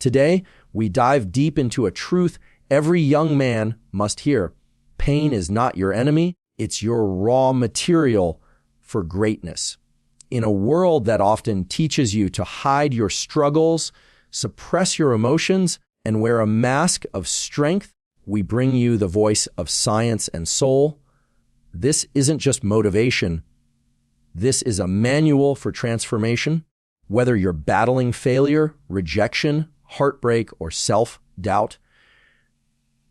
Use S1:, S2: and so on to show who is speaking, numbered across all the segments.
S1: Today, we dive deep into a truth every young man must hear. Pain is not your enemy, it's your raw material for greatness. In a world that often teaches you to hide your struggles, suppress your emotions, and wear a mask of strength, we bring you the voice of science and soul. This isn't just motivation. This is a manual for transformation. Whether you're battling failure, rejection, heartbreak, or self-doubt,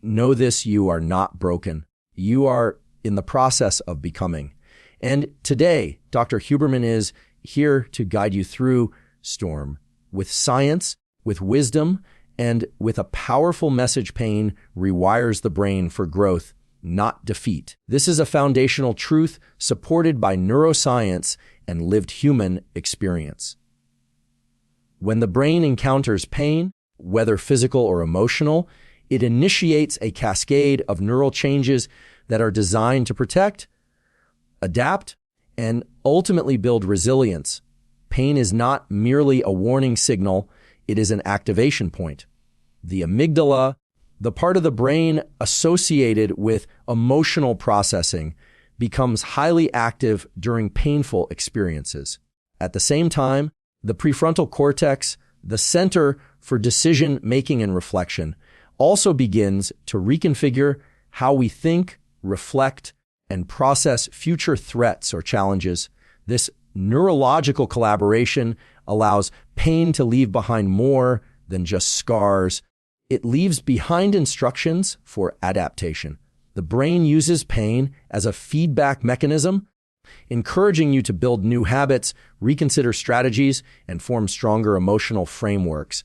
S1: know this: you are not broken. You are in the process of becoming. And today, Dr. Huberman is here to guide you through storm with science, with wisdom, and with a powerful message. Pain rewires the brain for growth, not defeat. This is a foundational truth supported by neuroscience and lived human experience. When the brain encounters pain, whether physical or emotional, it initiates a cascade of neural changes that are designed to protect, adapt, and ultimately build resilience. Pain is not merely a warning signal, it is an activation point. The amygdala, the part of the brain associated with emotional processing, becomes highly active during painful experiences. At the same time, the prefrontal cortex, the center for decision-making and reflection, also begins to reconfigure how we think, reflect, and process future threats or challenges. This neurological collaboration allows pain to leave behind more than just scars. It leaves behind instructions for adaptation. The brain uses pain as a feedback mechanism, encouraging you to build new habits, reconsider strategies, and form stronger emotional frameworks.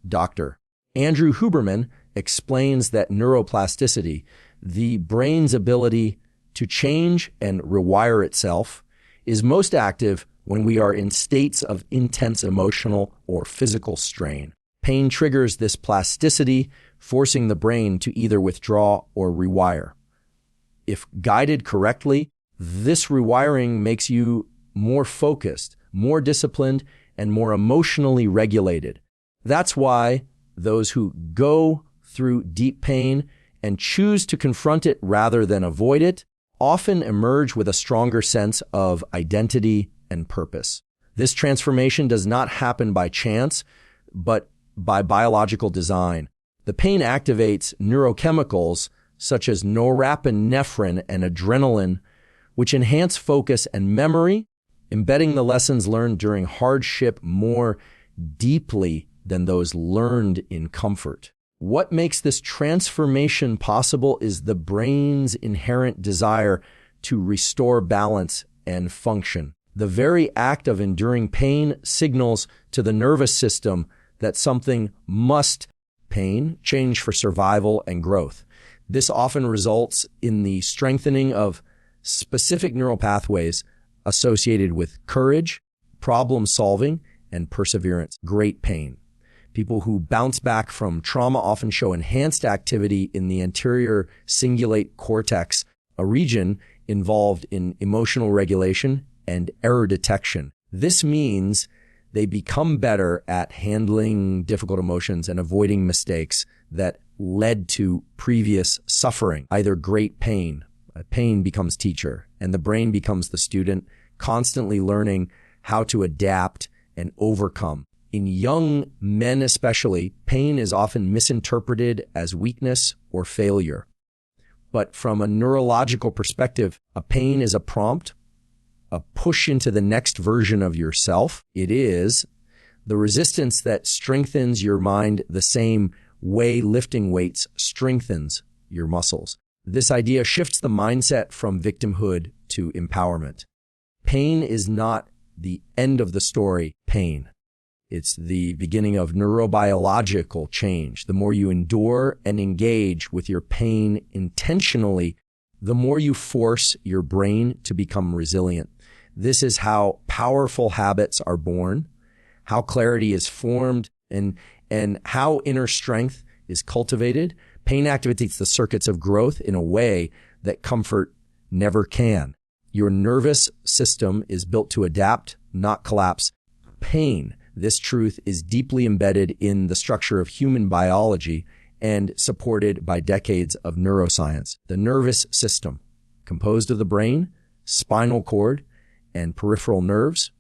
S1: Dr. Andrew Huberman explains that neuroplasticity, the brain's ability to change and rewire itself, is most active when we are in states of intense emotional or physical strain. Pain triggers this plasticity, forcing the brain to either withdraw or rewire. If guided correctly, this rewiring makes you more focused, more disciplined, and more emotionally regulated. That's why those who go through deep pain and choose to confront it rather than avoid it often emerge with a stronger sense of identity and purpose. This transformation does not happen by chance, but by biological design. The pain activates neurochemicals such as norepinephrine and adrenaline, which enhance focus and memory, embedding the lessons learned during hardship more deeply than those learned in comfort. What makes this transformation possible is the brain's inherent desire to restore balance and function. The very act of enduring pain signals to the nervous system that something must change for survival and growth. This often results in the strengthening of specific neural pathways associated with courage, problem solving, and perseverance. Great pain. People who bounce back from trauma often show enhanced activity in the anterior cingulate cortex, a region involved in emotional regulation and error detection. This means they become better at handling difficult emotions and avoiding mistakes that led to previous suffering. Either great pain. Pain becomes teacher, and the brain becomes the student, constantly learning how to adapt and overcome. In young men especially, pain is often misinterpreted as weakness or failure. But from a neurological perspective, a pain is a prompt, a push into the next version of yourself. It is the resistance that strengthens your mind the same way lifting weights strengthens your muscles. This idea shifts the mindset from victimhood to empowerment. Pain is not the end of the story. Pain. It's the beginning of neurobiological change. The more you endure and engage with your pain intentionally, the more you force your brain to become resilient. This is how powerful habits are born, how clarity is formed, and how inner strength is cultivated. Pain activates the circuits of growth in a way that comfort never can. Your nervous system is built to adapt, not collapse. Pain This truth is deeply embedded in the structure of human biology and supported by decades of neuroscience. The nervous system, composed of the brain, spinal cord, and peripheral nerves,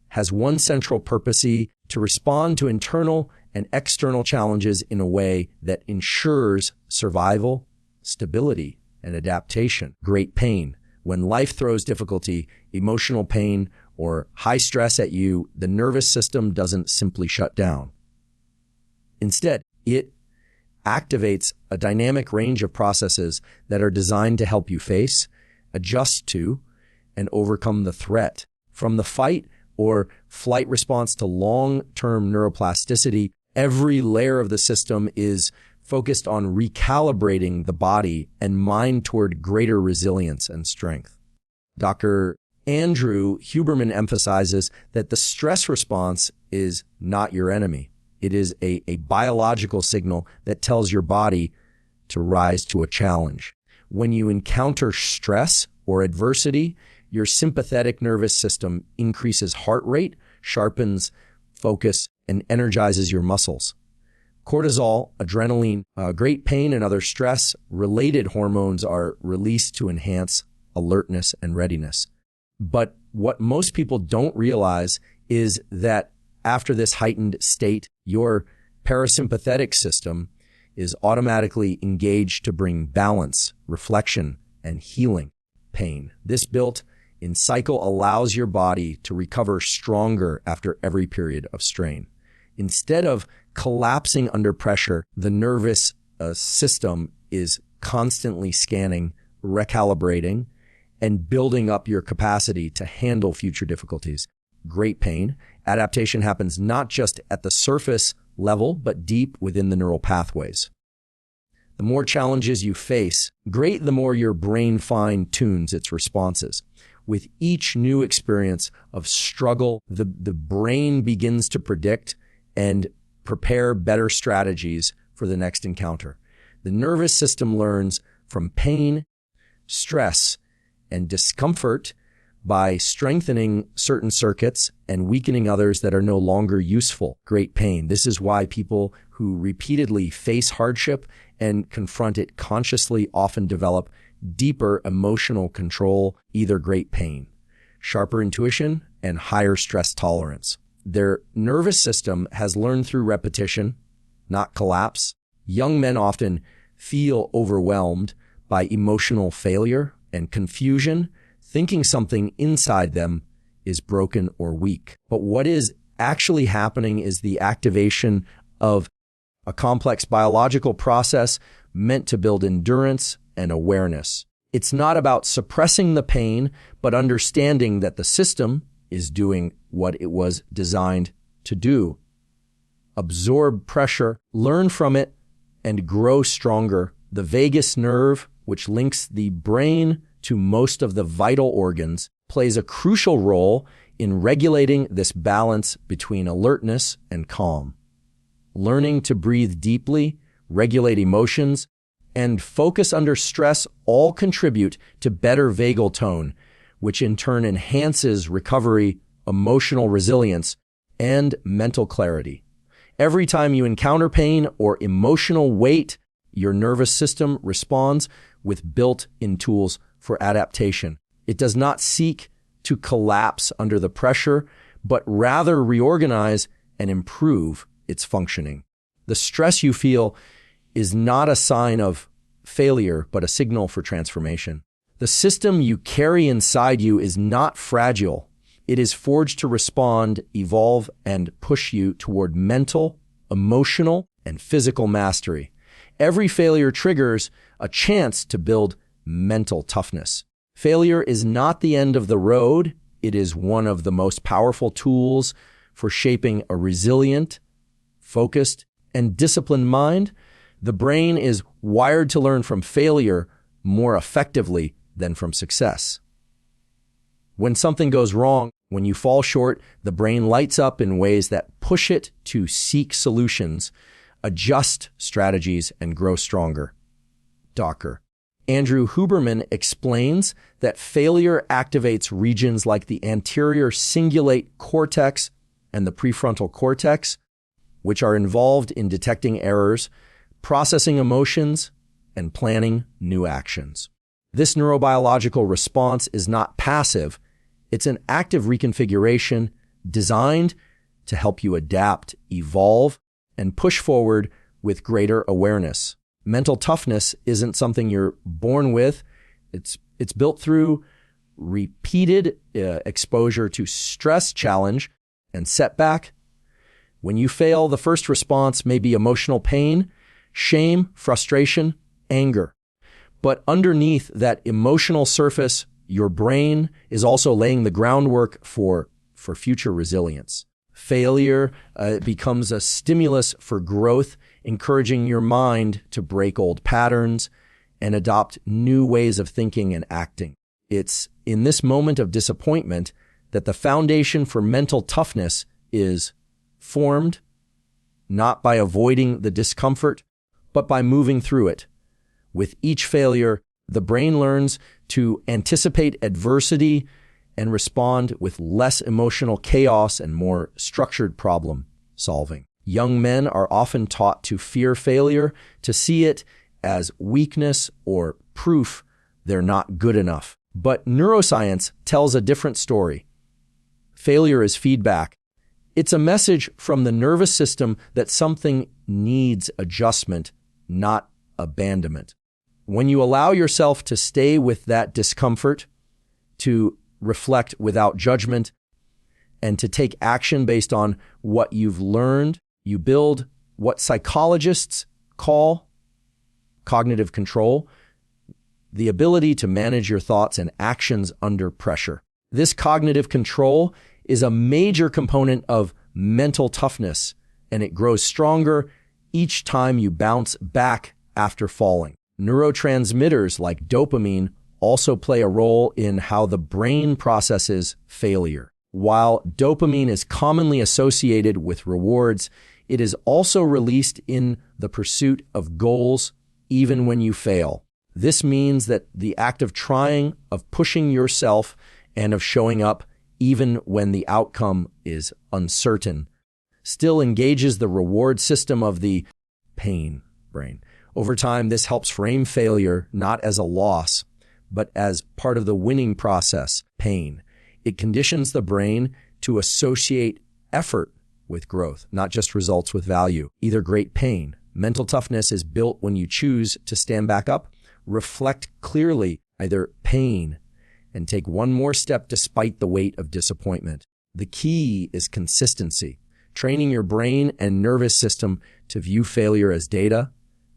S1: has one central purpose: to respond to internal and external challenges in a way that ensures survival, stability, and adaptation. Great pain. When life throws difficulty, emotional pain, or high stress at you, the nervous system doesn't simply shut down. Instead, it activates a dynamic range of processes that are designed to help you face, adjust to, and overcome the threat. From the fight or flight response to long-term neuroplasticity, every layer of the system is focused on recalibrating the body and mind toward greater resilience and strength. Dr. Andrew Huberman emphasizes that the stress response is not your enemy. It is a biological signal that tells your body to rise to a challenge. When you encounter stress or adversity, your sympathetic nervous system increases heart rate, sharpens focus, and energizes your muscles. Cortisol, adrenaline, great pain, and other stress-related hormones are released to enhance alertness and readiness. But what most people don't realize is that after this heightened state, your parasympathetic system is automatically engaged to bring balance, reflection, and healing. Pain. This built-in cycle allows your body to recover stronger after every period of strain. Instead of collapsing under pressure, the nervous system is constantly scanning, recalibrating, and building up your capacity to handle future difficulties. Great pain. Adaptation happens not just at the surface level, but deep within the neural pathways. The more challenges you face, the more your brain fine-tunes its responses. With each new experience of struggle, the brain begins to predict and prepare better strategies for the next encounter. The nervous system learns from pain, stress, and discomfort by strengthening certain circuits and weakening others that are no longer useful. Great pain. This is why people who repeatedly face hardship and confront it consciously often develop deeper emotional control, either great pain, sharper intuition, and higher stress tolerance. Their nervous system has learned through repetition, not collapse. Young men often feel overwhelmed by emotional failure and confusion, thinking something inside them is broken or weak. But what is actually happening is the activation of a complex biological process meant to build endurance and awareness. It's not about suppressing the pain, but understanding that the system is doing what it was designed to do. Absorb pressure, learn from it, and grow stronger. The vagus nerve, which links the brain to most of the vital organs, plays a crucial role in regulating this balance between alertness and calm. Learning to breathe deeply, regulate emotions, and focus under stress all contribute to better vagal tone, which in turn enhances recovery, emotional resilience, and mental clarity. Every time you encounter pain or emotional weight, your nervous system responds with built-in tools for adaptation. It does not seek to collapse under the pressure, but rather reorganize and improve its functioning. The stress you feel is not a sign of failure, but a signal for transformation. The system you carry inside you is not fragile. It is forged to respond, evolve, and push you toward mental, emotional, and physical mastery. Every failure triggers a chance to build mental toughness. Failure is not the end of the road. It is one of the most powerful tools for shaping a resilient, focused, and disciplined mind. The brain is wired to learn from failure more effectively than from success. When something goes wrong, when you fall short, the brain lights up in ways that push it to seek solutions, adjust strategies, and grow stronger. Dr. Andrew Huberman explains that failure activates regions like the anterior cingulate cortex and the prefrontal cortex, which are involved in detecting errors, processing emotions, and planning new actions. This neurobiological response is not passive. It's an active reconfiguration designed to help you adapt, evolve, and push forward with greater awareness. Mental toughness isn't something you're born with. It's built through repeated exposure to stress, challenge, and setback. When you fail, the first response may be emotional pain, shame, frustration, anger. But underneath that emotional surface, your brain is also laying the groundwork for future resilience. Failure becomes a stimulus for growth, encouraging your mind to break old patterns and adopt new ways of thinking and acting. It's in this moment of disappointment that the foundation for mental toughness is formed, not by avoiding the discomfort, but by moving through it. With each failure, the brain learns to anticipate adversity and respond with less emotional chaos and more structured problem solving. Young men are often taught to fear failure, to see it as weakness or proof they're not good enough. But neuroscience tells a different story. Failure is feedback. It's a message from the nervous system that something needs adjustment, not abandonment. When you allow yourself to stay with that discomfort, to reflect without judgment, and to take action based on what you've learned, you build what psychologists call cognitive control, the ability to manage your thoughts and actions under pressure. This cognitive control is a major component of mental toughness, and it grows stronger each time you bounce back after falling. Neurotransmitters like dopamine also play a role in how the brain processes failure. While dopamine is commonly associated with rewards, it is also released in the pursuit of goals, even when you fail. This means that the act of trying, of pushing yourself, and of showing up, even when the outcome is uncertain, still engages the reward system of the pain brain. Over time, this helps frame failure not as a loss, but as part of the winning process, pain. It conditions the brain to associate effort with growth, not just results with value. Either great pain. Mental toughness is built when you choose to stand back up, reflect clearly, either pain, and take one more step despite the weight of disappointment. The key is consistency, training your brain and nervous system to view failure as data,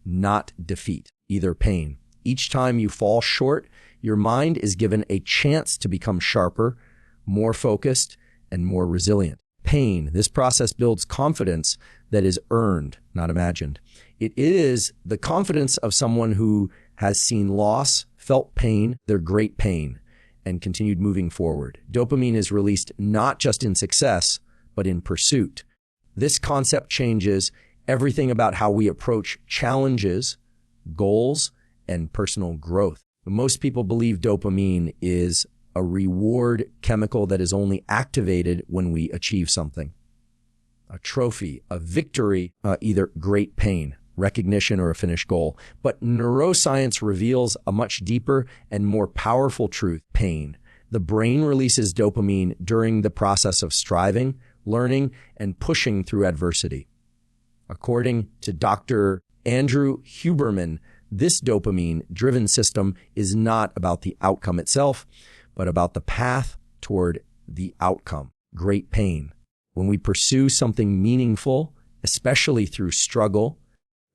S1: not defeat, either pain. Each time you fall short, your mind is given a chance to become sharper, more focused, and more resilient. Pain, this process builds confidence that is earned, not imagined. It is the confidence of someone who has seen loss, felt pain, their great pain, and continued moving forward. Dopamine is released not just in success, but in pursuit. This concept changes everything about how we approach challenges, goals, and personal growth. Most people believe dopamine is a reward chemical that is only activated when we achieve something. A trophy, a victory, either great pain, recognition, or a finished goal. But neuroscience reveals a much deeper and more powerful truth, pain. The brain releases dopamine during the process of striving, learning, and pushing through adversity. According to Dr. Andrew Huberman, this dopamine-driven system is not about the outcome itself, but about the path toward the outcome, great pain. When we pursue something meaningful, especially through struggle,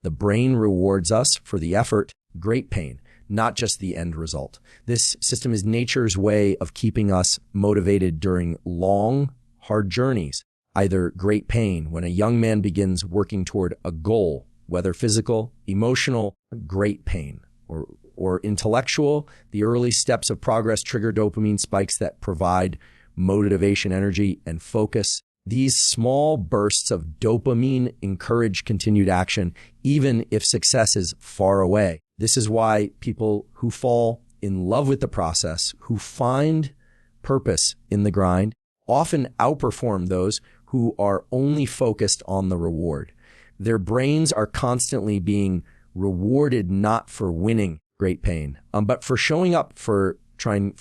S1: the brain rewards us for the effort, great pain, not just the end result. This system is nature's way of keeping us motivated during long, hard journeys. Either great pain, when a young man begins working toward a goal, whether physical, emotional, great pain, or intellectual, the early steps of progress trigger dopamine spikes that provide motivation, energy, and focus. These small bursts of dopamine encourage continued action, even if success is far away. This is why people who fall in love with the process, who find purpose in the grind, often outperform those who are only focused on the reward. Their brains are constantly being rewarded not for winning great pain, but for showing up, for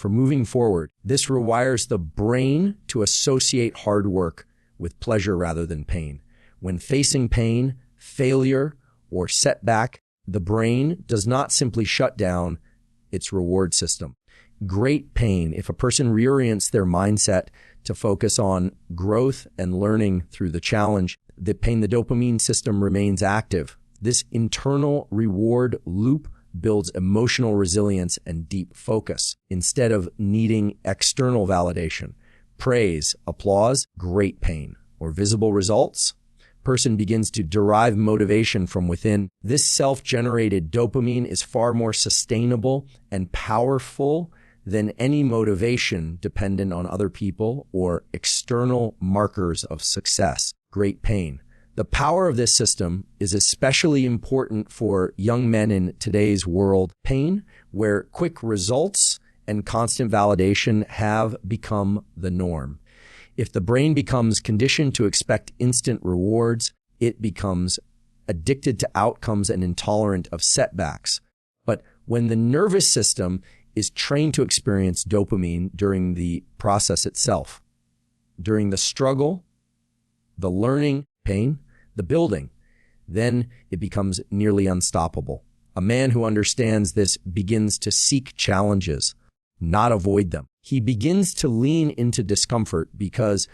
S1: moving forward. This rewires the brain to associate hard work with pleasure rather than pain. When facing pain, failure, or setback, the brain does not simply shut down its reward system. Great pain, if a person reorients their mindset to focus on growth and learning through the challenge, the dopamine system remains active. This internal reward loop builds emotional resilience and deep focus instead of needing external validation. Praise, applause, great pain, or visible results. Person begins to derive motivation from within. This self-generated dopamine is far more sustainable and powerful than any motivation dependent on other people or external markers of success. Great pain. The power of this system is especially important for young men in today's world. Pain, where quick results and constant validation have become the norm. If the brain becomes conditioned to expect instant rewards, it becomes addicted to outcomes and intolerant of setbacks. But when the nervous system is trained to experience dopamine during the process itself, during the struggle, the learning, pain, the building, then it becomes nearly unstoppable. A man who understands this begins to seek challenges, not avoid them. He begins to lean into discomfort because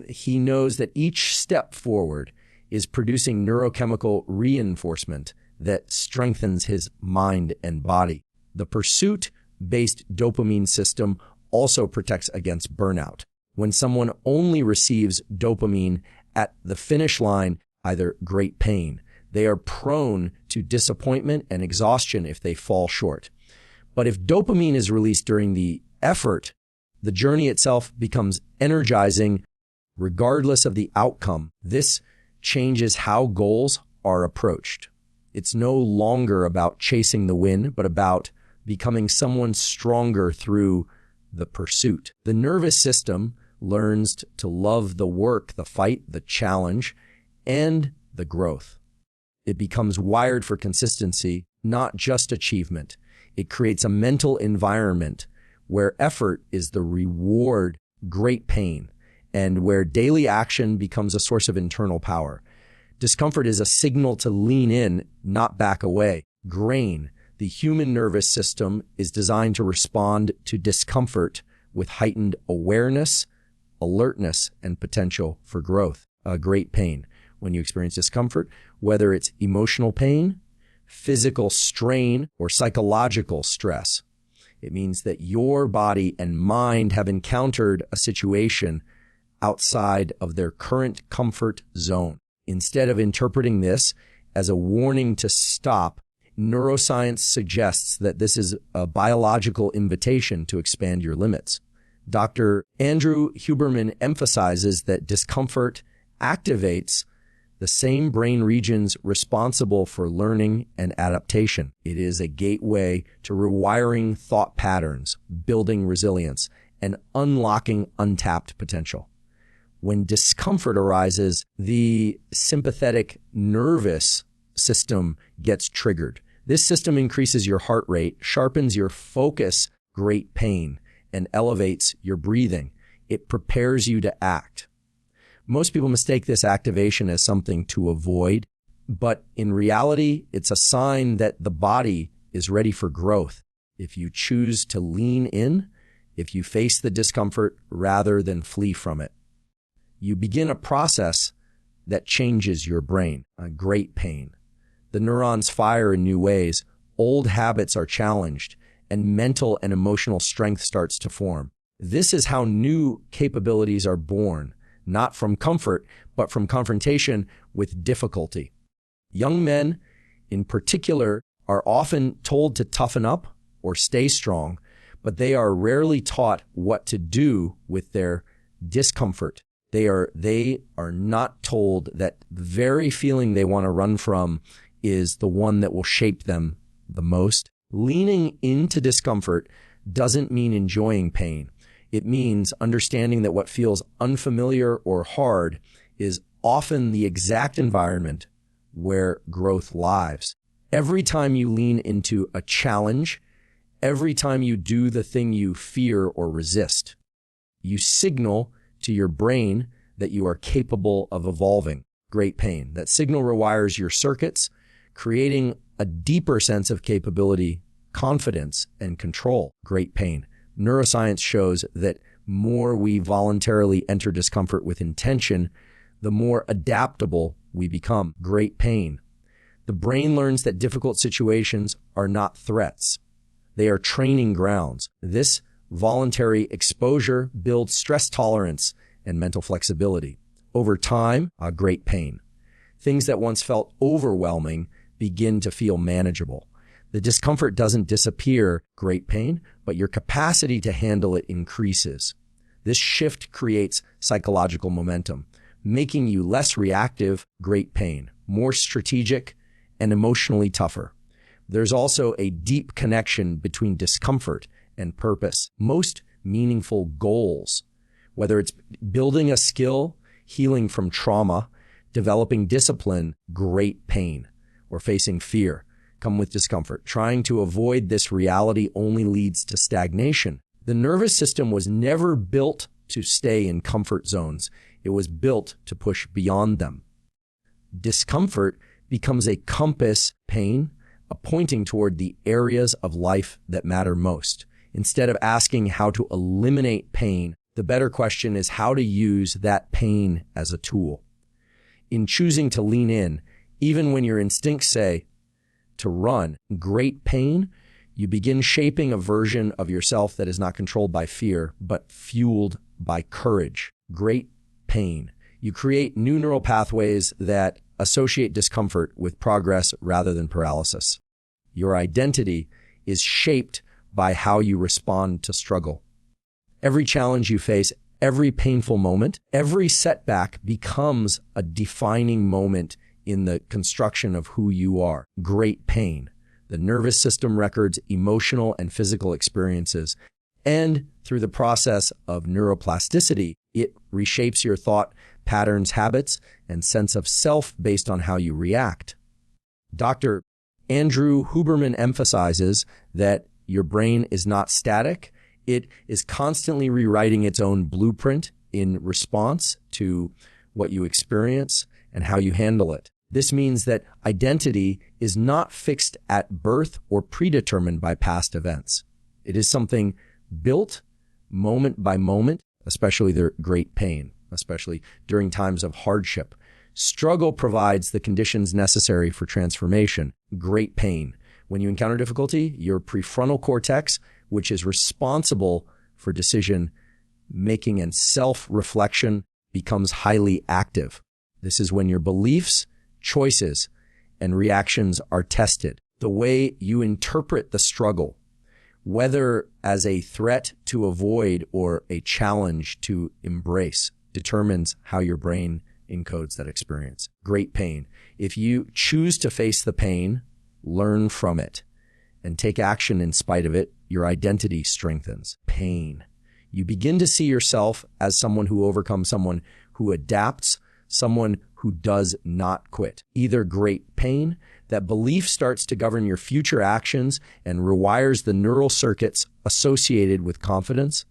S1: he knows that each step forward is producing neurochemical reinforcement that strengthens his mind and body. The pursuit-based dopamine system also protects against burnout. When someone only receives dopamine at the finish line, either great pain, they are prone to disappointment and exhaustion if they fall short. But if dopamine is released during the effort, the journey itself becomes energizing regardless of the outcome. This changes how goals are approached. It's no longer about chasing the win, but about becoming someone stronger through the pursuit. The nervous system learns to love the work, the fight, the challenge, and the growth. It becomes wired for consistency, not just achievement. It creates a mental environment where effort is the reward, great pain, and where daily action becomes a source of internal power. Discomfort is a signal to lean in, not back away. Grain, the human nervous system, is designed to respond to discomfort with heightened awareness, alertness, and potential for growth. Great pain. When you experience discomfort, whether it's emotional pain, physical strain, or psychological stress, it means that your body and mind have encountered a situation outside of their current comfort zone. Instead of interpreting this as a warning to stop, neuroscience suggests that this is a biological invitation to expand your limits. Dr. Andrew Huberman emphasizes that discomfort activates the same brain regions responsible for learning and adaptation. It is a gateway to rewiring thought patterns, building resilience, and unlocking untapped potential. When discomfort arises, the sympathetic nervous system gets triggered. This system increases your heart rate, sharpens your focus, great pain, and elevates your breathing. It prepares you to act. Most people mistake this activation as something to avoid, but in reality, it's a sign that the body is ready for growth. If you choose to lean in, if you face the discomfort rather than flee from it, you begin a process that changes your brain. Great pain. The neurons fire in new ways, old habits are challenged, and mental and emotional strength starts to form. This is how new capabilities are born. Not from comfort, but from confrontation with difficulty. Young men, in particular, are often told to toughen up or stay strong, but they are rarely taught what to do with their discomfort. They are not told that the very feeling they want to run from is the one that will shape them the most. Leaning into discomfort doesn't mean enjoying pain. It means understanding that what feels unfamiliar or hard is often the exact environment where growth lives. Every time you lean into a challenge, every time you do the thing you fear or resist, you signal to your brain that you are capable of evolving. Great pain. That signal rewires your circuits, creating a deeper sense of capability, confidence, and control. Great pain. Neuroscience shows that more we voluntarily enter discomfort with intention, the more adaptable we become. Great pain. The brain learns that difficult situations are not threats. They are training grounds. This voluntary exposure builds stress tolerance and mental flexibility. Over time, great pain. Things that once felt overwhelming begin to feel manageable. The discomfort doesn't disappear, great pain, but your capacity to handle it increases. This shift creates psychological momentum, making you less reactive, great pain, more strategic, and emotionally tougher. There's also a deep connection between discomfort and purpose. Most meaningful goals, whether it's building a skill, healing from trauma, developing discipline, great pain, or facing fear, come with discomfort. Trying to avoid this reality only leads to stagnation. The nervous system was never built to stay in comfort zones. It was built to push beyond them. Discomfort becomes a compass, pain, a pointing toward the areas of life that matter most. Instead of asking how to eliminate pain, the better question is how to use that pain as a tool. In choosing to lean in, even when your instincts say to run, great pain, you begin shaping a version of yourself that is not controlled by fear, but fueled by courage. Great pain. You create new neural pathways that associate discomfort with progress rather than paralysis. Your identity is shaped by how you respond to struggle. Every challenge you face, every painful moment, every setback becomes a defining moment in the construction of who you are. Great pain. The nervous system records emotional and physical experiences, and through the process of neuroplasticity, it reshapes your thought patterns, habits, and sense of self based on how you react. Dr. Andrew Huberman emphasizes that your brain is not static. It is constantly rewriting its own blueprint in response to what you experience and how you handle it. This means that identity is not fixed at birth or predetermined by past events. It is something built moment by moment, especially the great pain, especially during times of hardship. Struggle provides the conditions necessary for transformation. Great pain. When you encounter difficulty, your prefrontal cortex, which is responsible for decision making and self-reflection, becomes highly active. This is when your beliefs, choices, and reactions are tested. The way you interpret the struggle, whether as a threat to avoid or a challenge to embrace, determines how your brain encodes that experience. Great pain. If you choose to face the pain, learn from it, and take action in spite of it, your identity strengthens. Pain. You begin to see yourself as someone who overcomes, someone who adapts, someone who does not quit. Either great pain, that belief starts to govern your future actions and rewires the neural circuits associated with confidence,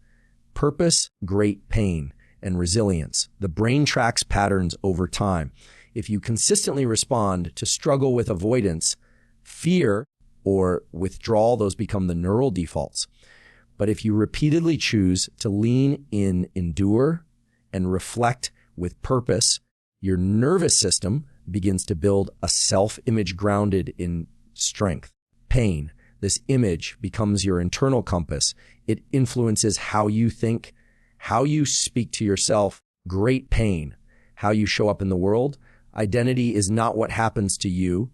S1: purpose, great pain, and resilience. The brain tracks patterns over time. If you consistently respond to struggle with avoidance, fear, or withdrawal, those become the neural defaults. But if you repeatedly choose to lean in, endure, and reflect with purpose, your nervous system begins to build a self-image grounded in strength. Pain, this image becomes your internal compass. It influences how you think, how you speak to yourself. Great pain, how you show up in the world. Identity is not what happens to you.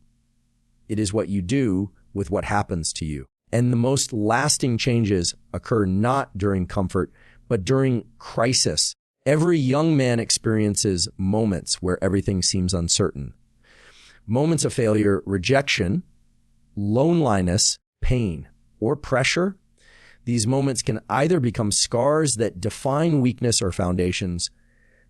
S1: It is what you do with what happens to you. And the most lasting changes occur not during comfort, but during crisis. Every young man experiences moments where everything seems uncertain. Moments of failure, rejection, loneliness, pain, or pressure. These moments can either become scars that define weakness or foundations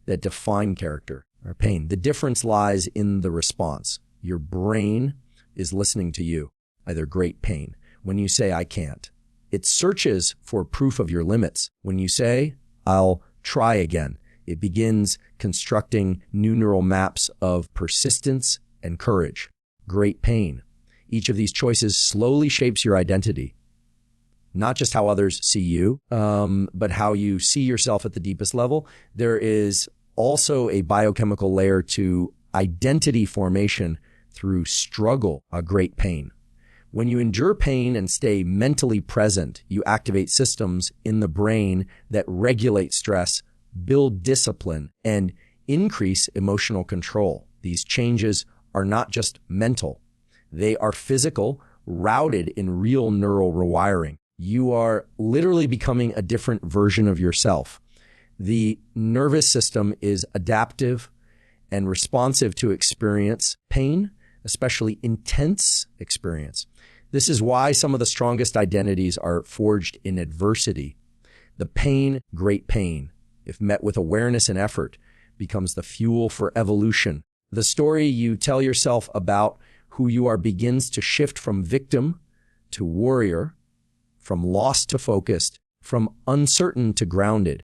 S1: that define character or pain. The difference lies in the response. Your brain is listening to you, either great pain. When you say, I can't, it searches for proof of your limits. When you say, I'll try again, it begins constructing new neural maps of persistence and courage. Great pain. Each of these choices slowly shapes your identity. Not just how others see you, but how you see yourself at the deepest level. There is also a biochemical layer to identity formation through struggle, a great pain. When you endure pain and stay mentally present, you activate systems in the brain that regulate stress, build discipline, and increase emotional control. These changes are not just mental. They are physical, routed in real neural rewiring. You are literally becoming a different version of yourself. The nervous system is adaptive and responsive to experience pain, especially intense experience. This is why some of the strongest identities are forged in adversity. The pain, great pain, if met with awareness and effort, becomes the fuel for evolution. The story you tell yourself about who you are begins to shift from victim to warrior, from lost to focused, from uncertain to grounded.